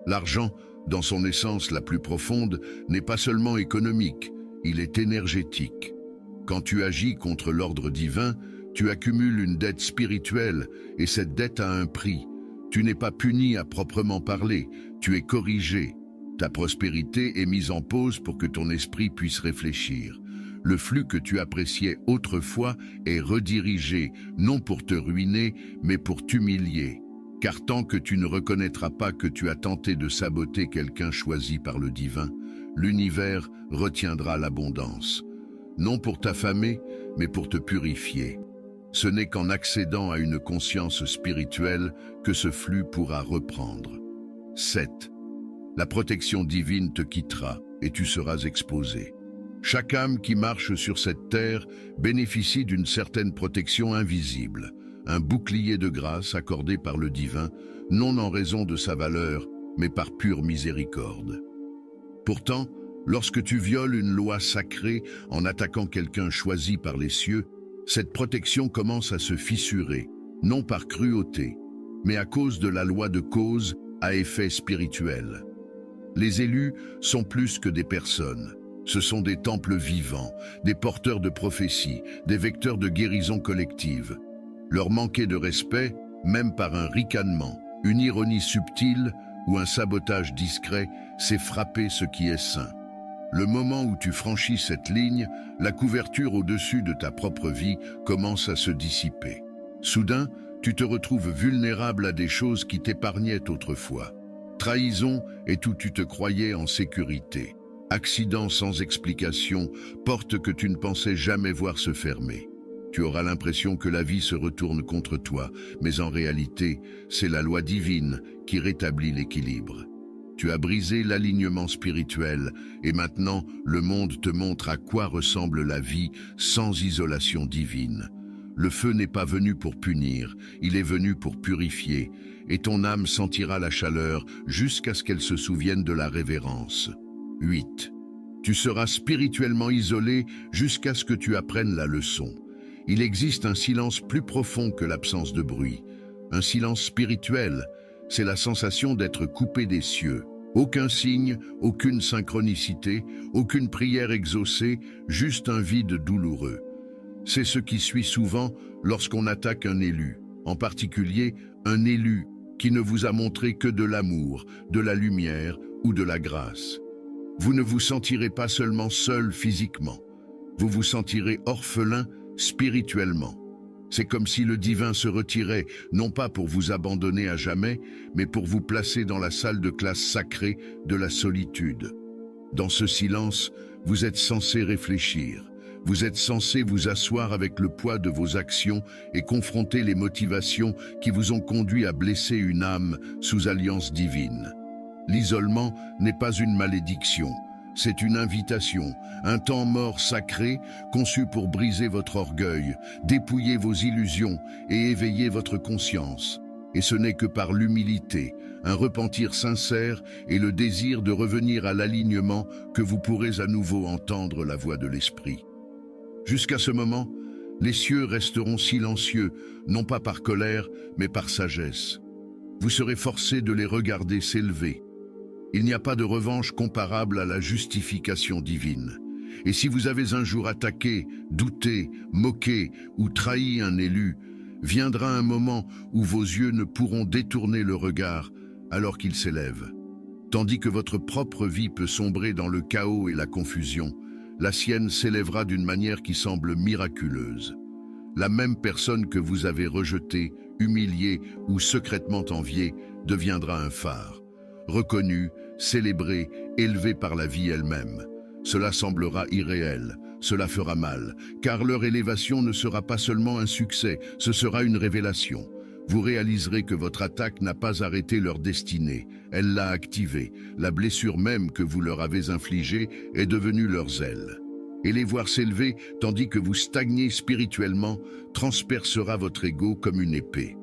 L'argent, dans son essence la plus profonde, n'est pas seulement économique, il est énergétique. Quand tu agis contre l'ordre divin, tu accumules une dette spirituelle et cette dette a un prix. Tu n'es pas puni à proprement parler, tu es corrigé. Ta prospérité est mise en pause pour que ton esprit puisse réfléchir. Le flux que tu appréciais autrefois est redirigé, non pour te ruiner, mais pour t'humilier. Car tant que tu ne reconnaîtras pas que tu as tenté de saboter quelqu'un choisi par le divin, l'univers retiendra l'abondance. Non pour t'affamer, mais pour te purifier. Ce n'est qu'en accédant à une conscience spirituelle que ce flux pourra reprendre. 7. La protection divine te quittera et tu seras exposé. Chaque âme qui marche sur cette terre bénéficie d'une certaine protection invisible, un bouclier de grâce accordé par le divin, non en raison de sa valeur, mais par pure miséricorde. Pourtant, lorsque tu violes une loi sacrée en attaquant quelqu'un choisi par les cieux, cette protection commence à se fissurer, non par cruauté, mais à cause de la loi de cause à effet spirituel. Les élus sont plus que des personnes. Ce sont des temples vivants, des porteurs de prophéties, des vecteurs de guérison collective. Leur manquer de respect, même par un ricanement, une ironie subtile ou un sabotage discret, c'est frapper ce qui est saint. Le moment où tu franchis cette ligne, la couverture au-dessus de ta propre vie commence à se dissiper. Soudain, tu te retrouves vulnérable à des choses qui t'épargnaient autrefois. Trahison est où tu te croyais en sécurité. Accident sans explication, porte que tu ne pensais jamais voir se fermer. Tu auras l'impression que la vie se retourne contre toi, mais en réalité, c'est la loi divine qui rétablit l'équilibre. Tu as brisé l'alignement spirituel et maintenant le monde te montre à quoi ressemble la vie sans isolation divine. Le feu n'est pas venu pour punir, il est venu pour purifier, et ton âme sentira la chaleur jusqu'à ce qu'elle se souvienne de la révérence. 8. Tu seras spirituellement isolé jusqu'à ce que tu apprennes la leçon. Il existe un silence plus profond que l'absence de bruit. Un silence spirituel, c'est la sensation d'être coupé des cieux. Aucun signe, aucune synchronicité, aucune prière exaucée, juste un vide douloureux. C'est ce qui suit souvent lorsqu'on attaque un élu, en particulier un élu qui ne vous a montré que de l'amour, de la lumière ou de la grâce. Vous ne vous sentirez pas seulement seul physiquement, vous vous sentirez orphelin spirituellement. C'est comme si le divin se retirait, non pas pour vous abandonner à jamais, mais pour vous placer dans la salle de classe sacrée de la solitude. Dans ce silence, vous êtes censé réfléchir. Vous êtes censé vous asseoir avec le poids de vos actions et confronter les motivations qui vous ont conduit à blesser une âme sous alliance divine. L'isolement n'est pas une malédiction. C'est une invitation, un temps mort sacré conçu pour briser votre orgueil, dépouiller vos illusions et éveiller votre conscience. Et ce n'est que par l'humilité, un repentir sincère et le désir de revenir à l'alignement que vous pourrez à nouveau entendre la voix de l'esprit. Jusqu'à ce moment, les cieux resteront silencieux, non pas par colère, mais par sagesse. Vous serez forcé de les regarder s'élever. Il n'y a pas de revanche comparable à la justification divine. Et si vous avez un jour attaqué, douté, moqué ou trahi un élu, viendra un moment où vos yeux ne pourront détourner le regard alors qu'il s'élève. Tandis que votre propre vie peut sombrer dans le chaos et la confusion, la sienne s'élèvera d'une manière qui semble miraculeuse. La même personne que vous avez rejetée, humiliée ou secrètement enviée deviendra un phare. Reconnu, célébré, élevé par la vie elle-même. Cela semblera irréel, cela fera mal, car leur élévation ne sera pas seulement un succès, ce sera une révélation. Vous réaliserez que votre attaque n'a pas arrêté leur destinée, elle l'a activée. La blessure même que vous leur avez infligée est devenue leurs ailes. Et les voir s'élever, tandis que vous stagnez spirituellement, transpercera votre ego comme une épée.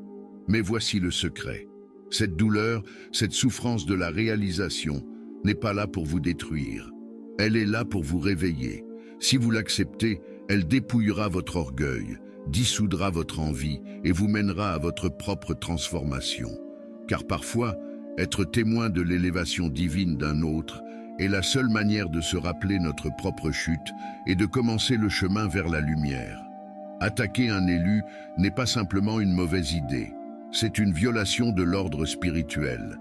Mais voici le secret. Cette douleur, cette souffrance de la réalisation, n'est pas là pour vous détruire. Elle est là pour vous réveiller. Si vous l'acceptez, elle dépouillera votre orgueil, dissoudra votre envie et vous mènera à votre propre transformation. Car parfois, Être témoin de l'élévation divine d'un autre est la seule manière de se rappeler notre propre chute et de commencer le chemin vers la lumière. Attaquer un élu n'est pas simplement une mauvaise idée, c'est une violation de l'ordre spirituel.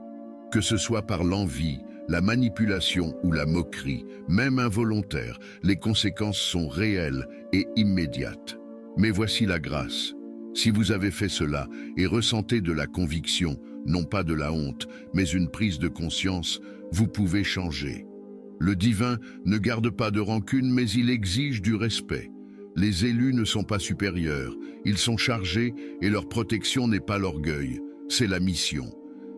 Que ce soit par l'envie, la manipulation ou la moquerie, même involontaire, les conséquences sont réelles et immédiates. Mais voici la grâce. Si vous avez fait cela et ressentez de la conviction, non pas de la honte, mais une prise de conscience, vous pouvez changer. Le divin ne garde pas de rancune, mais il exige du respect. Les élus ne sont pas supérieurs, ils sont chargés et leur protection n'est pas l'orgueil, c'est la mission.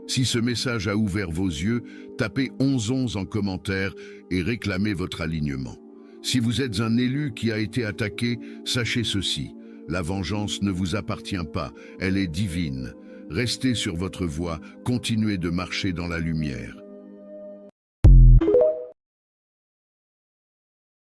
Si ce message a ouvert vos yeux, tapez 11 en commentaire et réclamez votre alignement. Si vous êtes un élu qui a été attaqué, sachez ceci. La vengeance ne vous appartient pas, elle est divine. Restez sur votre voie, continuez de marcher dans la lumière.